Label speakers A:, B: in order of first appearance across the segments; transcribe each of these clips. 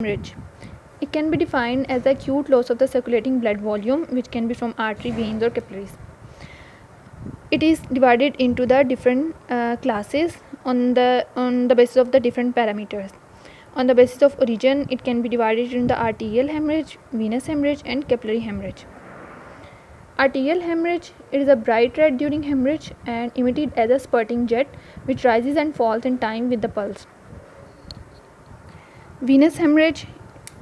A: Hemorrhage. It can be defined as the acute loss of the circulating blood volume, which can be from artery, veins, or capillaries. It is divided into the different classes on the basis of the different parameters. On the basis of origin, it can be divided into arterial hemorrhage, venous hemorrhage, and capillary hemorrhage. Arterial hemorrhage, it is a bright red during hemorrhage and emitted as a spurting jet which rises and falls in time with the pulse. Venous hemorrhage,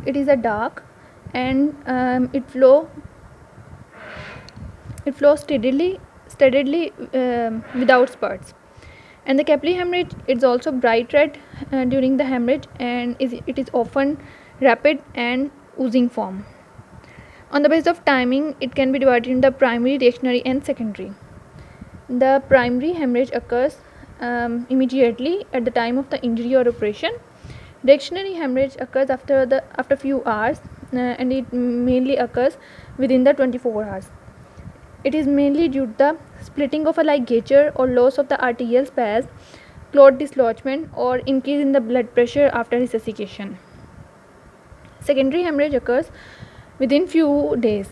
A: it is a dark and it flows steadily without spurts. And the capillary hemorrhage, it's also bright red during the hemorrhage and it is often rapid and oozing form. On the basis of timing, it can be divided into primary, reactionary, and secondary. The primary hemorrhage occurs immediately at the time of the injury or operation. Reactionary hemorrhage occurs after few hours and it mainly occurs within the 24 hours. It is mainly due to the splitting of a ligature or loss of the arterial spasm, clot dislodgement, or increase in the blood pressure after resuscitation. Secondary hemorrhage occurs within few days.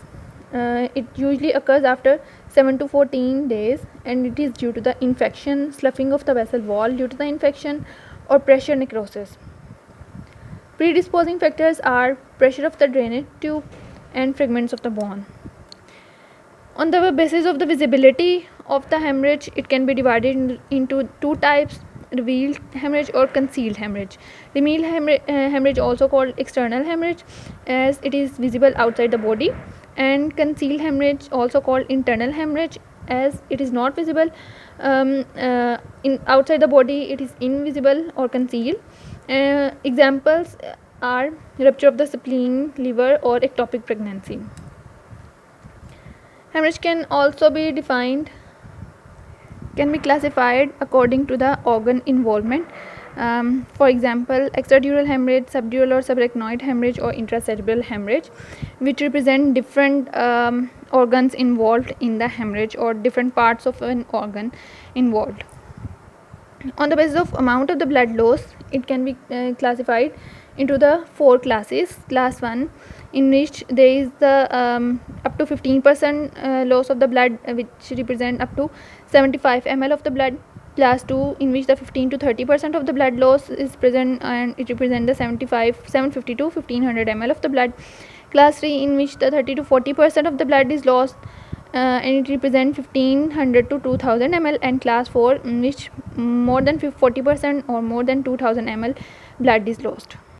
A: It usually occurs after 7 to 14 days and it is due to the infection, sloughing of the vessel wall due to the infection, or pressure necrosis. Predisposing factors are pressure of the drainage tube and fragments of the bone. On the basis of the visibility of the hemorrhage, it can be divided into two types: revealed hemorrhage or concealed hemorrhage. Revealed hemorrhage, also called external hemorrhage, as it is visible outside the body, and concealed hemorrhage, also called internal hemorrhage, as it is not visible in outside the body. It is invisible or concealed. Examples are rupture of the spleen, liver, or ectopic pregnancy. Hemorrhage can also be classified according to the organ involvement. For example, extradural hemorrhage, subdural or subarachnoid hemorrhage, or intracerebral hemorrhage, which represent different organs involved in the hemorrhage or different parts of an organ involved. On the basis of amount of the blood loss, it can be classified into the four classes. Class 1, in which there is the up to 15% loss of the blood, which represent up to 75 ml of the blood. Class 2, in which the 15 to 30% of the blood loss is present and it represents the 750 to 1500 ml of the blood. Class 3, in which the 30 to 40% of the blood is lost and it represents 1500 to 2000 ml. And class 4, in which more than 40% or more than 2000 ml blood is lost.